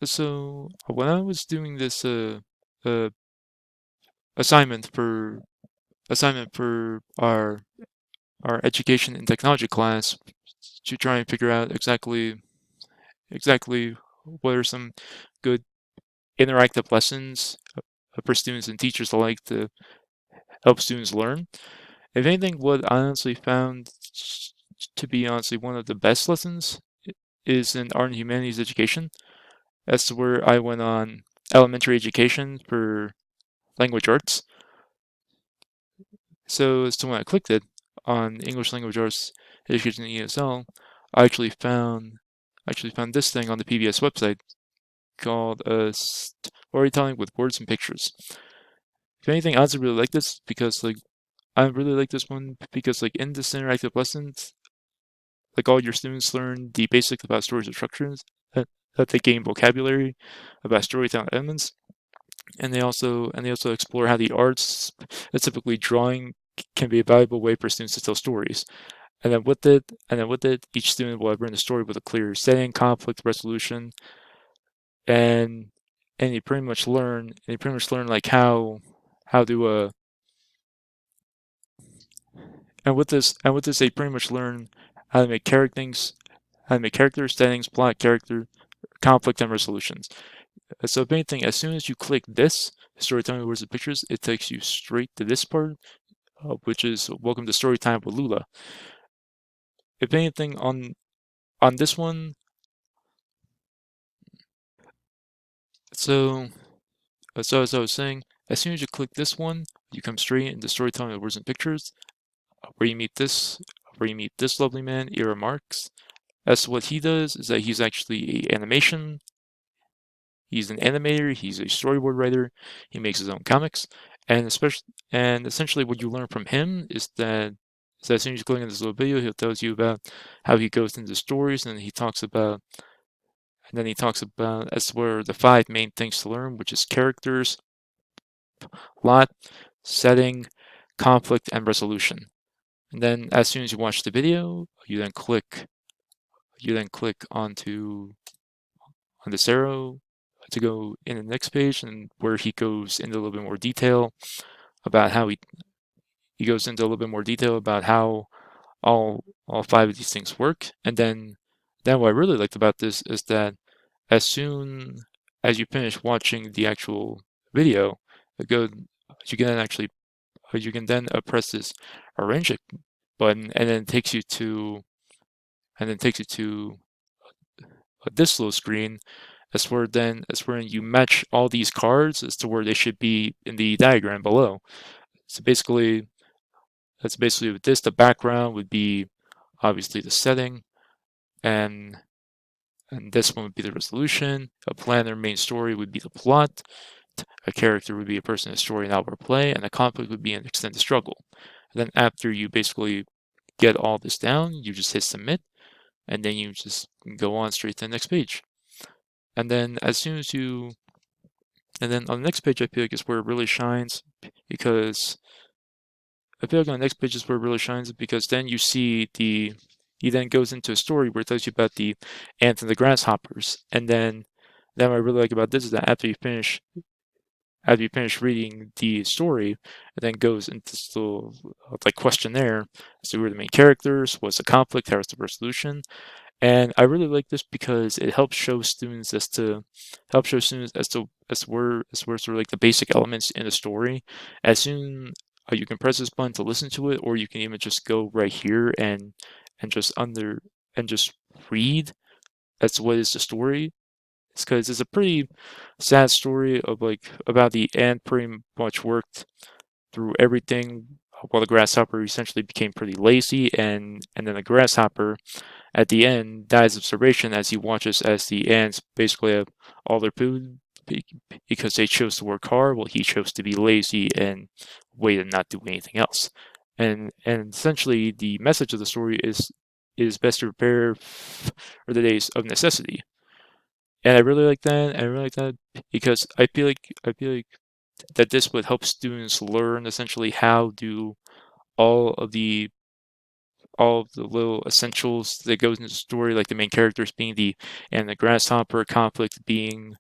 So when I was doing this uh assignment for our education and technology class to try and figure out exactly what are some good interactive lessons for students and teachers alike to help students learn. If anything, what I honestly found to be honestly one of the best lessons is in art and humanities education. That's where I went on elementary education for language arts. So when I clicked it on English language arts education in ESL, I actually found this thing on the PBS website called storytelling with words and pictures. If anything, I also really like this because I really like this one because in this interactive lessons, all your students learn the basics about stories and structures, that, that they gain vocabulary about storytelling elements, and they also explore how the arts, specifically drawing, can be a valuable way for students to tell stories. And then with it, each student will learn the story with a clear setting, conflict resolution, and you pretty much learn how to and with this they pretty much learn how to make how to make characters, settings, plot, character, conflict, and resolutions. So if anything, as soon as you click this storytelling words and pictures, it takes you straight to this part, which is welcome to storytime with Lula. If anything, on this one, so so as I was saying, as soon as you click this one, you come straight into storytelling with words and pictures, where you meet this lovely man, Ira Marx. As what he does is that he's actually a animation. He's an animator. He's a storyboard writer. He makes his own comics, and essentially what you learn from him is that as soon as you click on this little video, he tells you about how he goes into stories, and he talks about as where the five main things to learn, which is characters, plot, setting, conflict, and resolution. And then as soon as you watch the video, you then click on this arrow to go in the next page, and where he goes into a little bit more detail about how he goes into a little bit more detail about how all five of these things work. And then what I really liked about this is that as soon as you finish watching the actual video, go you can then actually you can then press this arrange it button, and then it takes you to this little screen. That's where you match all these cards as to where they should be in the diagram below. So basically with this, the background would be obviously the setting, and this one would be the resolution. A planner main story would be the plot. A character would be a person in a story, novel, or play, and a conflict would be an extended struggle. And then after you basically get all this down, you just hit submit, and then you just go on straight to the next page. And then as soon as you and then on the next page, I feel like is where it really shines because I feel like on the next page is where it really shines because then you see he then goes into a story where it tells you about the ants and the grasshoppers. And then what I really like about this is that after you finish reading the story, it then goes into this little questionnaire as to who are the main characters, what's the conflict, how's the resolution. And I really like this because it helps show students as where sort of like the basic elements in a story. As soon you can press this button to listen to it, or you can even just go right here and just under and just read. That's what is the story. It's because it's a pretty sad story of about the ant pretty much worked through everything while the grasshopper essentially became pretty lazy, and then the grasshopper at the end dies of starvation as he watches as the ants basically have all their food because they chose to work hard while he chose to be lazy and wait and not do anything else. And essentially the message of the story is best to prepare for the days of necessity. And I really like that. I really like that because I feel like that this would help students learn essentially how do all of the all of the little essentials that goes into the story, like the main characters being the grasshopper, conflict being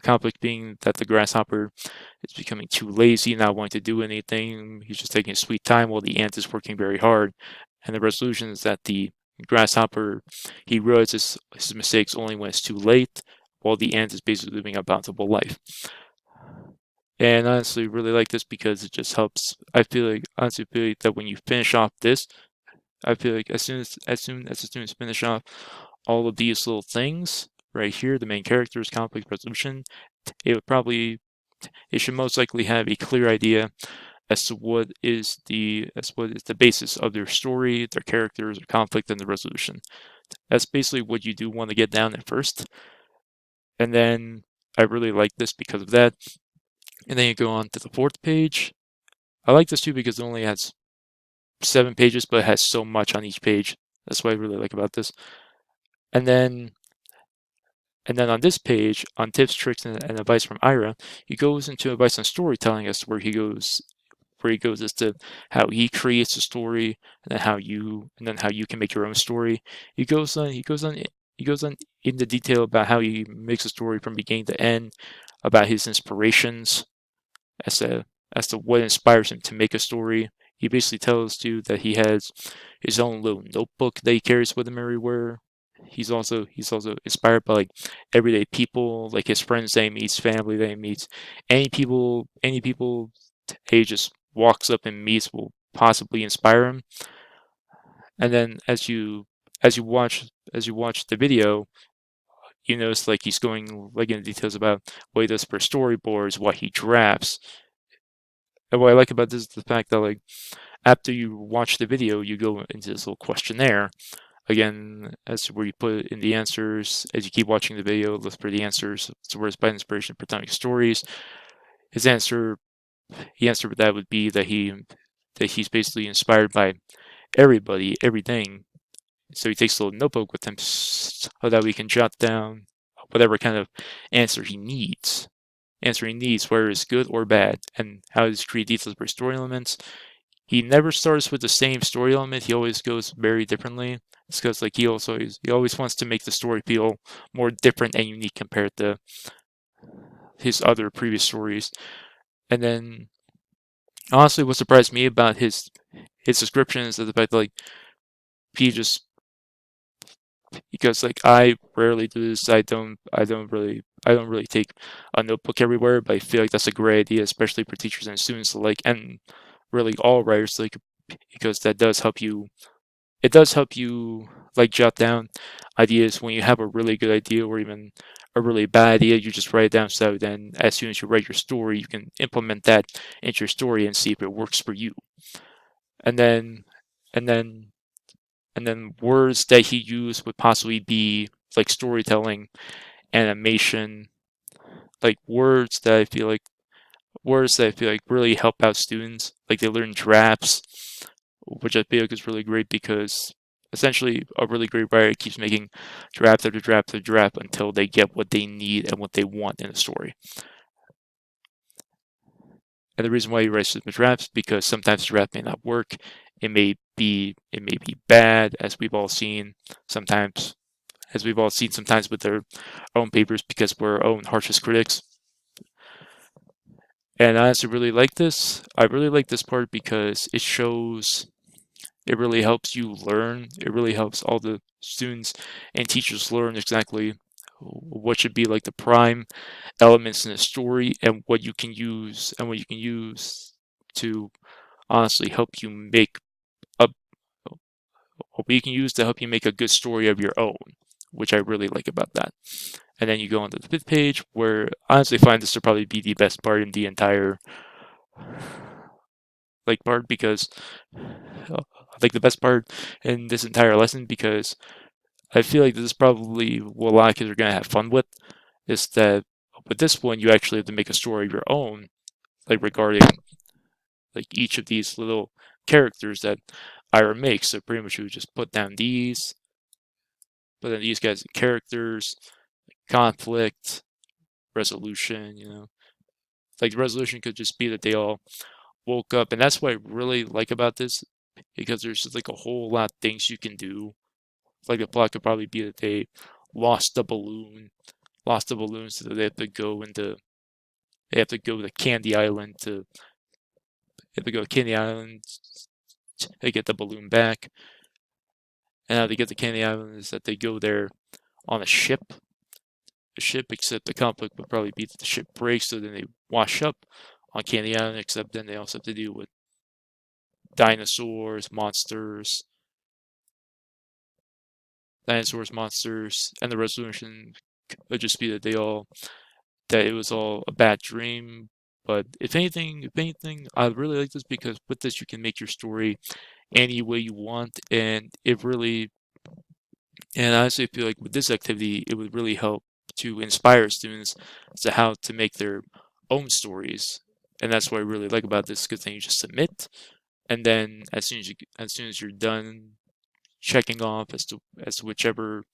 that the grasshopper is becoming too lazy, not wanting to do anything. He's just taking his sweet time while the ant is working very hard. And the resolution is that the grasshopper, he realizes his mistakes only when it's too late, while the ant is basically living a bountiful life. And honestly, really like this because it just helps. Honestly feel like that when you finish off this, I feel like as the students finish off all of these little things right here, the main characters, conflict resolution, it would probably it should most likely have a clear idea as to what is the basis of their story, their characters, their conflict, and the resolution. That's basically what you do want to get down at first. And then I really like this because of that. And then you go on to the fourth page. I like this too because it only has 7 pages, but it has so much on each page. That's what I really like about this. And then on this page, on tips, tricks, and advice from Ira, he goes into advice on storytelling as to where he goes as to how he creates a story and then how you can make your own story. He goes on into detail about how he makes a story from beginning to end, about his inspirations, as to what inspires him to make a story. He basically tells you that he has his own little notebook that he carries with him everywhere. He's also inspired by like everyday people, like his friends that he meets, family that he meets, any people he just walks up and meets will possibly inspire him. And then as you watch the video, you notice like he's going like into details about what he does for storyboards, what he drafts. And what I like about this is the fact that like after you watch the video, you go into this little questionnaire again as to where you put in the answers. As you keep watching the video, look for the answers. So where's by inspiration for telling stories. His answer, he answered that would be that he's basically inspired by everybody, everything. So he takes a little notebook with him so that we can jot down whatever kind of answer he needs. Answer he needs, whether it's good or bad, and how to create details for story elements. He never starts with the same story element. He always goes very differently. It's because like he always wants to make the story feel more different and unique compared to his other previous stories. And then honestly, what surprised me about his description is the fact that like he just because like I rarely do this. I don't really take a notebook everywhere, but I feel like that's a great idea, especially for teachers and students alike, and really all writers like because that does help you. It does help you like jot down ideas when you have a really good idea or even a really bad idea. You just write it down so then as soon as you write your story, you can implement that into your story and see if it works for you. And then and then and then words that he used would possibly be like storytelling, animation, like words that I feel like really help out students. Like they learn drafts, which I feel like is really great because essentially a really great writer keeps making draft after draft after draft until they get what they need and what they want in a story. And the reason why he writes the drafts is because sometimes the draft may not work. It may be bad, as we've all seen sometimes, sometimes with their own papers because we're our own harshest critics. And I actually really like this. I really like this part because it really helps you learn. It really helps all the students and teachers learn exactly what should be like the prime elements in a story and what you can use to honestly help you make a what you can use to help you make a good story of your own, which I really like about that. And then you go on to the fifth page, where I honestly find this to probably be the best part in the entire like part because like the best part in this entire lesson because I feel like this is probably what a lot of kids are gonna have fun with. Is that with this one you actually have to make a story of your own, like regarding like each of these little characters that Ira makes. So pretty much you would just put down these guys characters, conflict, resolution. Like the resolution could just be that they all woke up, and that's what I really like about this because there's just like a whole lot of things you can do. Like the plot could probably be that they lost the balloon, so they have to go into they have to go to Candy Island to they have to go to Candy Island to get the balloon back. And how they get to Candy Island is that they go there on a ship, except the conflict would probably be that the ship breaks, so then they wash up on Candy Island, except then they also have to deal with dinosaurs, monsters, and the resolution would just be that that it was all a bad dream. But if anything, I really like this because with this you can make your story any way you want, and I honestly feel like with this activity, it would really help to inspire students as to how to make their own stories. And that's what I really like about this, because then you just submit, and then as soon as you're done checking off as to whichever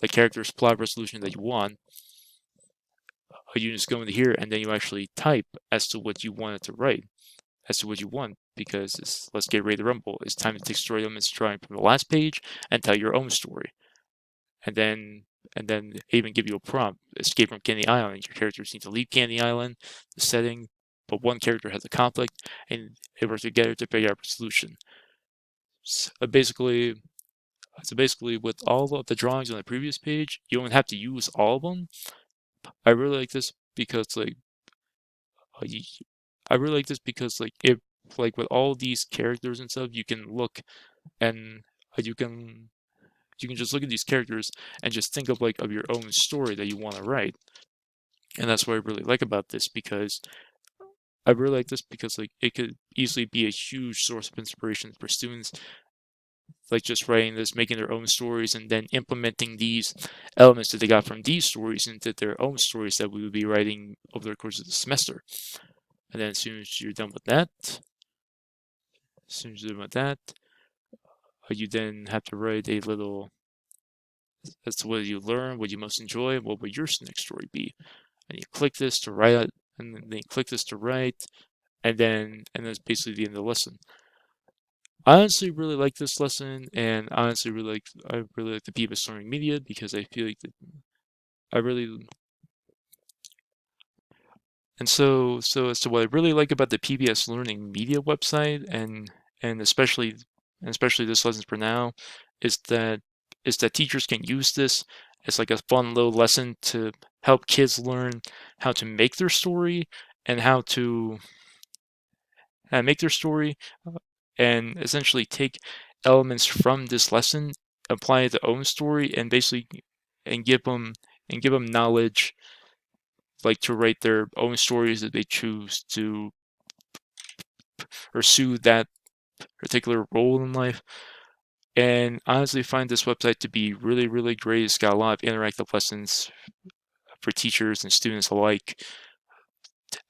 the character's plot resolution that you want, you just go into here and then you actually type as to what you wanted to write, as to what you want, because let's get ready to rumble. It's time to take story elements drawing from the last page and tell your own story. And then even give you a prompt: escape from Candy Island. Your characters need to leave Candy Island, the setting, but one character has a conflict, and they work together to figure out a solution. So basically, with all of the drawings on the previous page, you don't have to use all of them. I really like this because uh, you, I really like this because if with all these characters and stuff, you can look and you can just look at these characters and just think of of your own story that you want to write. And that's what I really like about this, because I really like this because it could easily be a huge source of inspiration for students, just writing this, making their own stories, and then implementing these elements that they got from these stories into their own stories that we would be writing over the course of the semester. And then as soon as you're done with that, you then have to write a little as to what you learn, what you most enjoy, what would your next story be. And you click this to write, and then you click this to write, and that's basically the end of the lesson. I honestly really like this lesson, and I really like the PBS Learning Media, because I feel like I really and so as to what I really like about the PBS Learning Media website, and especially this Lessons for Now, is that teachers can use this as like a fun little lesson to help kids learn how to make their story, and how to make their story, and essentially take elements from this lesson, apply it to their own story, and basically and give them knowledge, to write their own stories that they choose to pursue that particular role in life. And I honestly find this website to be really, really great. It's got a lot of interactive lessons for teachers and students alike.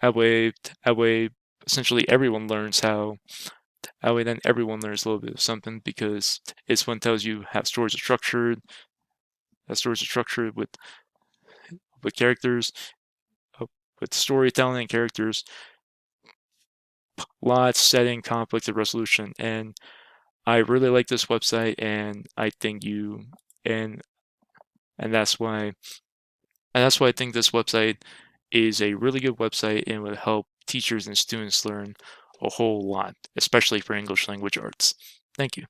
That way, essentially everyone learns how. That way, then everyone learns a little bit of something, because this one tells you how stories are structured. That stories are structured with characters, uh, with storytelling and characters, lots, setting, conflict, and resolution. And I really like this website, and I think and and that's why I think this website is a really good website, and would help teachers and students learn a whole lot, especially for English language arts. Thank you.